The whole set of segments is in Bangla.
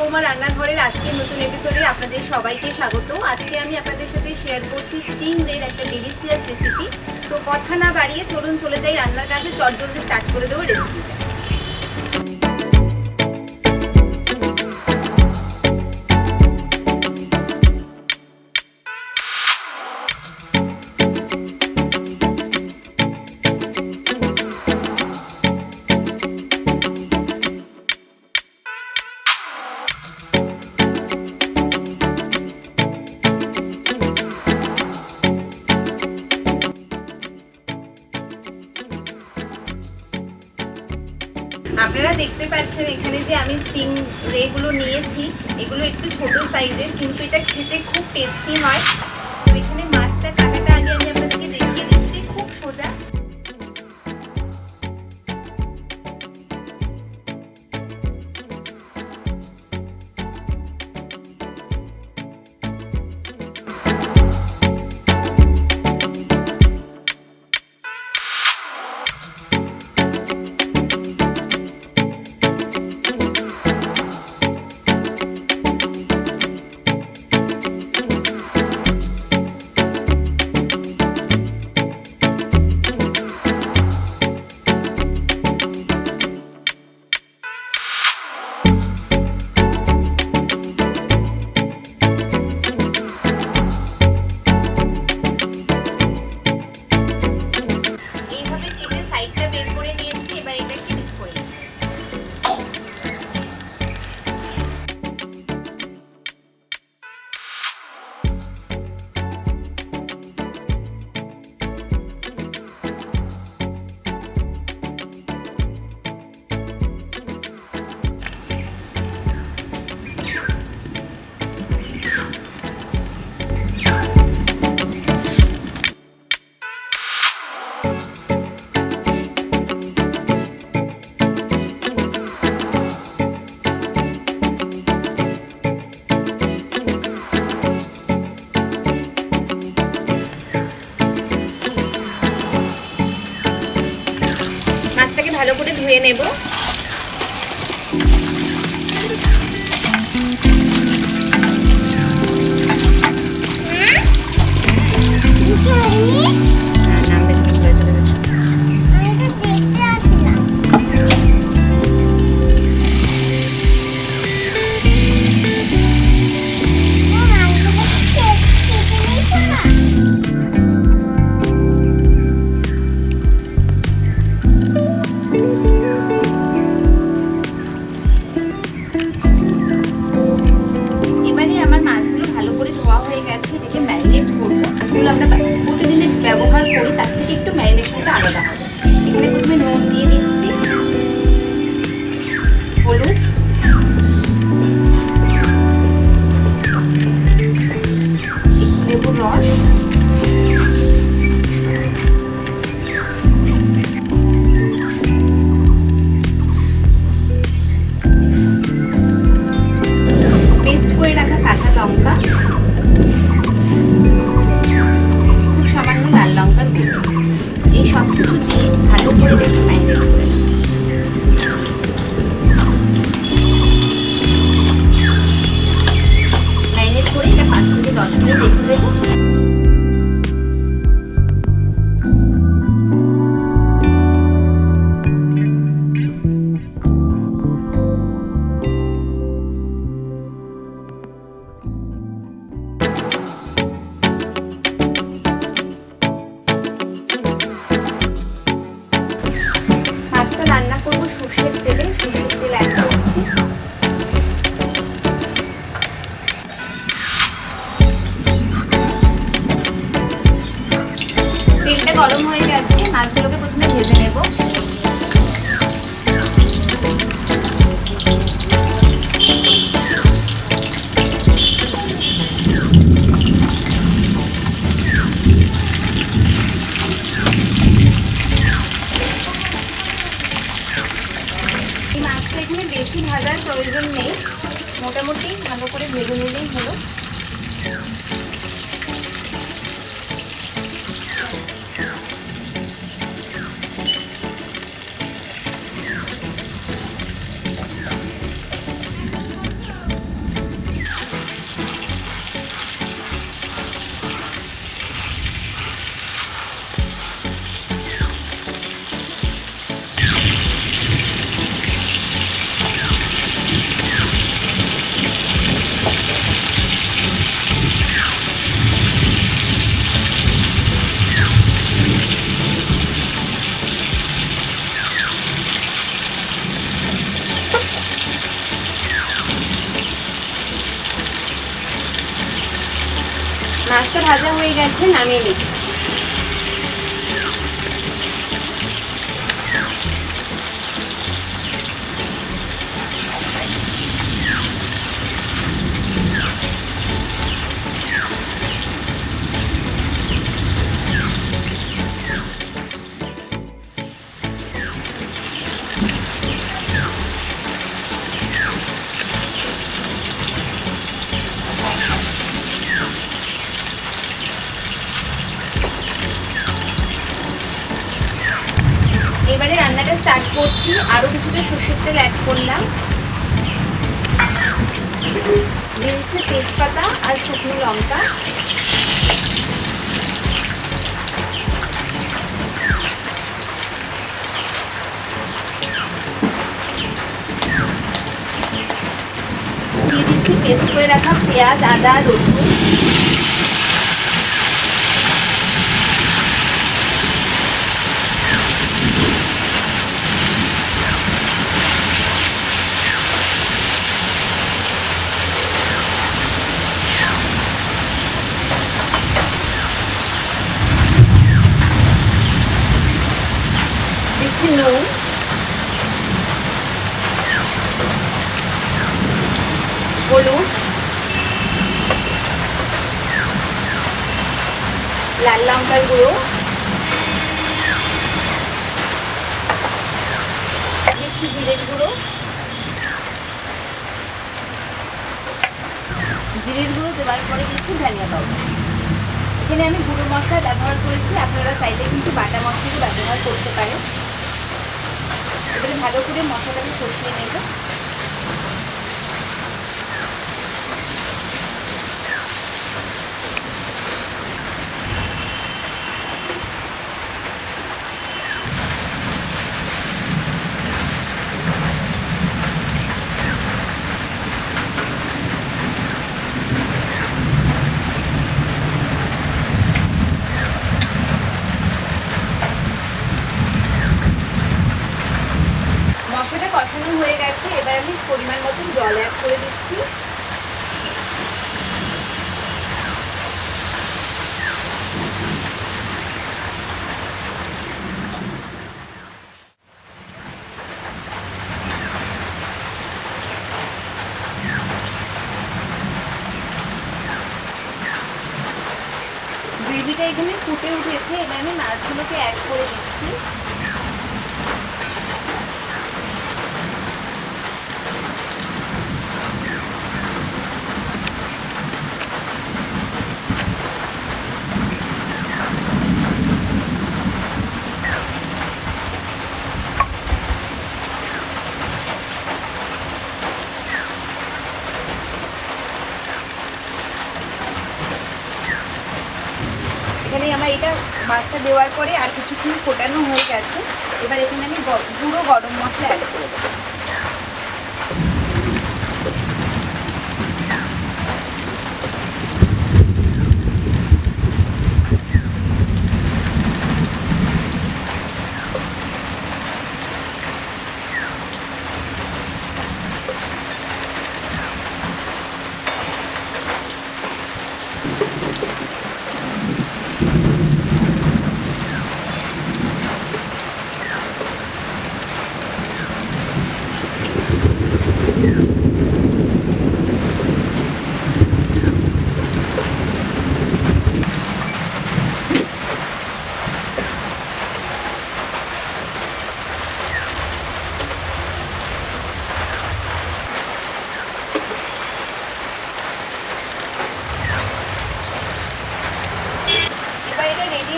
বৌমা রান্নাঘরের আজকে নতুন এপিসোডে আপনাদের সবাইকে স্বাগত। আজকে আমি আপনাদের সাথে শেয়ার করছি স্টিংরের একটা ডিলিশিয়াস রেসিপি। তো কথা না বাড়িয়ে চলুন চলে যাই রান্নার কাজে, চটজলদি স্টার্ট করে দেবো রেসিপিটা। আপনারা দেখতে পাচ্ছেন এখানে যে আমি স্টিং রে গুলো নিয়েছি, এগুলো একটু ছোট সাইজের, কিন্তু এটা খেতে খুব টেস্টি হয়। তো এখানে মাছটা কাটাটা আগে আমি আপনাদেরকে দেখিয়ে দিচ্ছি, খুব সোজা। ভালো করে ধুয়ে নেব। আমরা প্রতিদিনের ব্যবহার করি, তার থেকে একটু ম্যারিনেশনটা আলাদা হবে। এখানে প্রথমে নুন দিয়ে দিচ্ছি, হলুদ, লেবুর রস, পেস্ট করে রাখা কাঁচা লঙ্কা, লঙ্কার গুঁড়ো, এই সব কিছু দিয়ে ভালো করে এটাকে ম্যারিনেট করে এটা 5 থেকে 10 মিনিট রেখে দেবো। রান্না করবো সর্ষের তেলে, সর্ষের তেল অ্যাড করছি। তেলটা গরম হয়ে গেছে, মাছগুলোকে প্রথমে ভেজে নেব। মাছটা এখানে বেশি ভাজার প্রয়োজন নেই, মোটামুটি ভালো করে ভেজে নিলেই হলো। মাছটা ভাজা হয়ে গেছে, নামিয়ে নিচ্ছি। এবারে রান্নাটা স্টার্ট করছি। আরো কিছুটা সরষের তেল অ্যাড করলাম, দিয়েছি তেজপাতা আর শুকনো লঙ্কা। দিয়ে দিচ্ছি পেস্ট করে রাখা পেঁয়াজ, আদা, রসুন। দিচ্ছি নুন, হলুদ, লাল লঙ্কার গুঁড়ো, দিচ্ছি জিরের গুঁড়ো, জিরের গুঁড়ো দেওয়ার পরে দিচ্ছি ধনিয়া পাউডার। এখানে আমি গুঁড়ো মশলা ব্যবহার করেছি, আপনারা চাইলে কিন্তু বাটা মশলাও ব্যবহার করতে পারেন। এবারে ভালো করে মশলাটাকে কষিয়ে নেব। মশলাটা কষানো হয়ে গেছে, এবার আমি পরিমাণ মতো জল অ্যাড করে দিচ্ছি। গ্রেভিটা এখানে ফুটে উঠেছে, এবার আমি মাছগুলোকে অ্যাড করে দিচ্ছি। এখানে আমার এটা মাছটা দেওয়ার পরে আর কিছুক্ষণ ফোটানো হয়ে গেছে। এবার এখানে আমি গুঁড়ো গরম মশলা অ্যাড করে দেবো।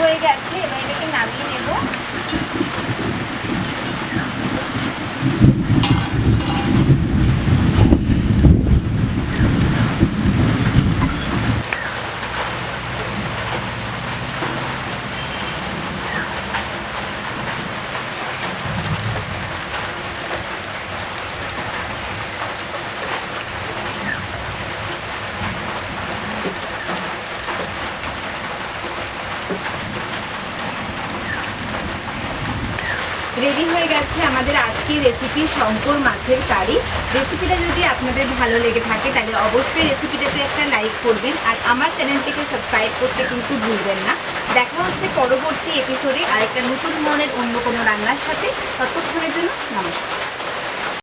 হয়ে গেছে, এবার এটাকে নামিয়ে নেব। রেডি হয়ে গেছে আমাদের আজকের রেসিপি শঙ্কর মাছের কারি। রেসিপিটা যদি আপনাদের ভালো লেগে থাকে তাহলে অবশ্যই রেসিপিটাতে একটা লাইক করবেন আর আমার চ্যানেলটিকে সাবস্ক্রাইব করতে কিন্তু ভুলবেন না। দেখা হচ্ছে পরবর্তী এপিসোডে আরেকটা নতুন ধরনের অন্য কোনো রান্নার সাথে। ততক্ষণের জন্য নমস্কার।